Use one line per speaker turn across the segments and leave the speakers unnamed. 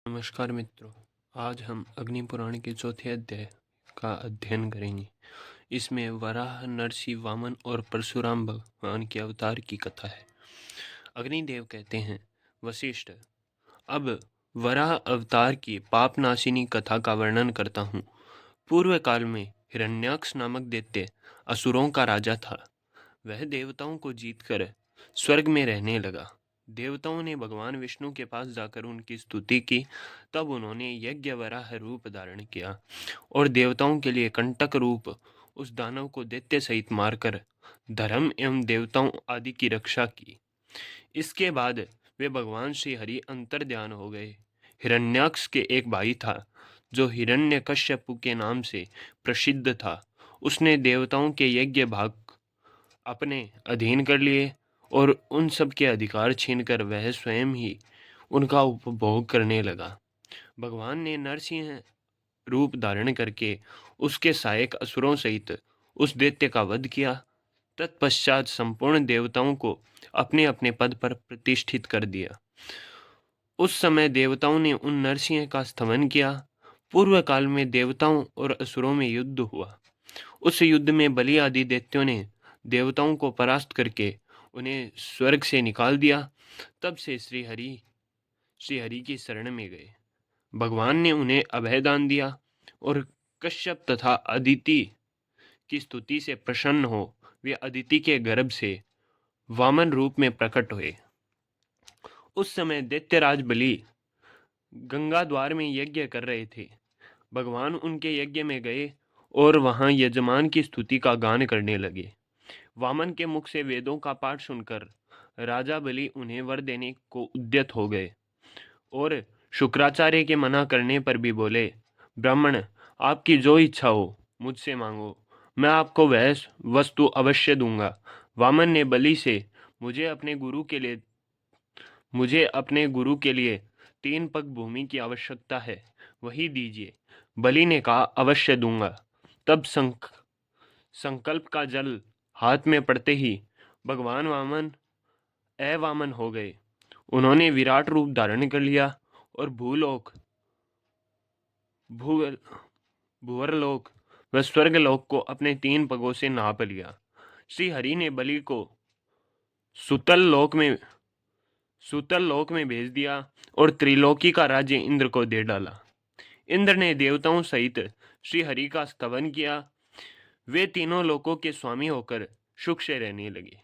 नमस्कार मित्रों। आज हम अग्नि पुराण के चौथे अध्याय का अध्ययन करेंगे। इसमें वराह, नरसिंह, वामन और परशुराम भगवान के अवतार की कथा है। अग्निदेव कहते हैं, वशिष्ठ, अब वराह अवतार की पापनाशिनी कथा का वर्णन करता हूँ। पूर्व काल में हिरण्याक्ष नामक दैत्य असुरों का राजा था। वह देवताओं को जीतकर स्वर्ग में रहने लगा। देवताओं ने भगवान विष्णु के पास जाकर उनकी स्तुति की। तब उन्होंने यज्ञ वराह रूप धारण किया और देवताओं के लिए कंटक रूप उस दानव को दैत्य सहित मारकर धर्म एवं देवताओं आदि की रक्षा की। इसके बाद वे भगवान श्री हरि अंतर्ध्यान हो गए। हिरण्याक्ष के एक भाई था जो हिरण्यकश्यपु के नाम से प्रसिद्ध था। उसने देवताओं के यज्ञ भाग अपने अधीन कर लिए और उन सब के अधिकार छीनकर वह स्वयं ही उनका उपभोग करने लगा। भगवान ने नरसिंह रूप धारण करके उसके सहायक असुरों सहित उस दैत्य का वध किया। तत्पश्चात संपूर्ण देवताओं को अपने अपने पद पर प्रतिष्ठित कर दिया। उस समय देवताओं ने उन नरसिंह का स्तमन किया। पूर्व काल में देवताओं और असुरों में युद्ध हुआ। उस युद्ध में बलि आदि दैत्यों ने देवताओं को परास्त करके उन्हें स्वर्ग से निकाल दिया। तब से श्री हरि की शरण में गए। भगवान ने उन्हें अभय दान दिया और कश्यप तथा अदिति की स्तुति से प्रसन्न हो वे अदिति के गर्भ से वामन रूप में प्रकट हुए। उस समय दैत्यराज बलि गंगा द्वार में यज्ञ कर रहे थे। भगवान उनके यज्ञ में गए और वहां यजमान की स्तुति का गान करने लगे। वामन के मुख से वेदों का पाठ सुनकर राजा बलि उन्हें वर देने को उद्यत हो गए और शुक्राचार्य के मना करने पर भी बोले, ब्राह्मण, आपकी जो इच्छा हो मुझसे मांगो, मैं आपको वह वस्तु अवश्य दूंगा। वामन ने बलि से मुझे अपने गुरु के लिए 3 पग भूमि की आवश्यकता है, वही दीजिए। बलि ने कहा, अवश्य दूंगा। तब संकल्प का जल हाथ में पड़ते ही भगवान वामन अवामन हो गए। उन्होंने विराट रूप धारण कर लिया और भूवरलोक व स्वर्गलोक को अपने 3 पगों से नाप लिया। श्री हरि ने बलि को सुतल लोक में भेज दिया और त्रिलोकी का राज्य इंद्र को दे डाला। इंद्र ने देवताओं सहित श्री हरि का स्तवन किया। वे तीनों लोकों के स्वामी होकर सुख से रहने लगे।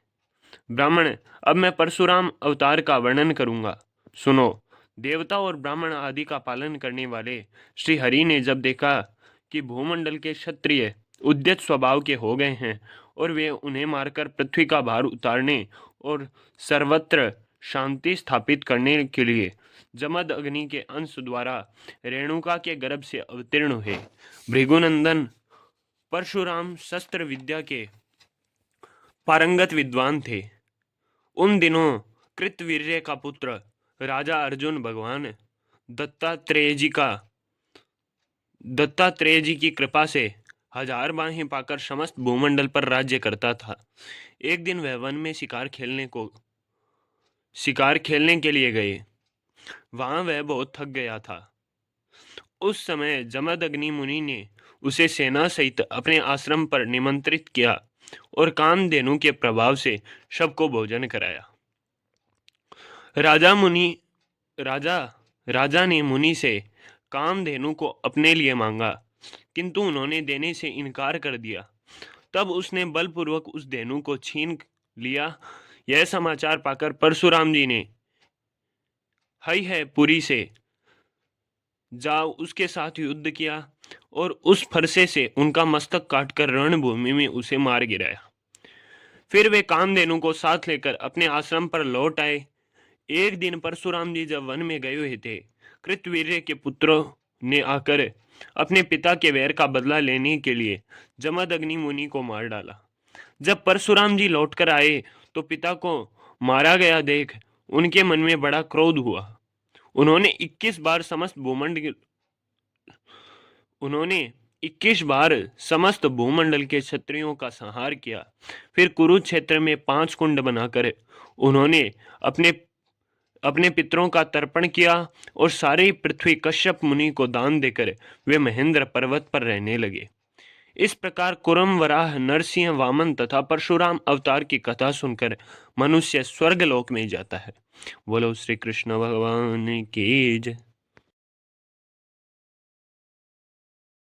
ब्राह्मण, अब मैं परशुराम अवतार का वर्णन करूंगा, सुनो। देवता और ब्राह्मण आदि का पालन करने वाले श्री हरि ने जब देखा कि भूमंडल के क्षत्रिय उद्यत स्वभाव के हो गए हैं और वे उन्हें मारकर पृथ्वी का भार उतारने और सर्वत्र शांति स्थापित करने के लिए जमद अग्नि के अंश द्वारा रेणुका के गर्भ से अवतीर्ण हुए। भृगुनंदन परशुराम शस्त्र विद्या के पारंगत विद्वान थे। उन दिनों कृतवीर्य का पुत्र राजा अर्जुन भगवान दत्तात्रेय जी की कृपा से 1000 बाहें पाकर समस्त भूमंडल पर राज्य करता था। एक दिन वह वन में शिकार खेलने के लिए गए। वहां वह बहुत थक गया था। उस समय जमदग्नि मुनि ने उसे सेना सहित अपने आश्रम पर निमंत्रित किया और कामधेनु के प्रभाव से सबको भोजन कराया। राजा ने मुनि से कामधेनु को अपने लिए मांगा, किंतु उन्होंने देने से इनकार कर दिया। तब उसने बलपूर्वक उस धेनु को छीन लिया। यह समाचार पाकर परशुराम जी ने है पुरी से जा उसके साथ युद्ध किया और उस फरसे से उनका मस्तक काटकर रणभूमि में उसे मार गिराया। फिर वे कामधेनु को साथ लेकर अपने आश्रम पर लौट आए। एक दिन परशुराम जी जब वन में गए हुए थे, कृतवीर्य के पुत्रों ने आकर अपने पिता के वैर का बदला लेने के लिए जमदग्नि मुनि को मार डाला। जब परशुराम जी लौटकर आए तो पिता को मारा गया देख उनके मन में बड़ा क्रोध हुआ। उन्होंने 21 बार समस्त भूमंडल के क्षत्रियों का संहार किया। फिर कुरुक्षेत्र में 5 कुंड बनाकर उन्होंने अपने पितरों का तर्पण किया और सारी पृथ्वी कश्यप मुनि को दान देकर वे महेंद्र पर्वत पर रहने लगे। इस प्रकार कुरम, वराह, नरसिंह, वामन तथा परशुराम अवतार की कथा सुनकर मनुष्य स्वर्गलोक में जाता है। बोलो श्री कृष्ण भगवान की जय।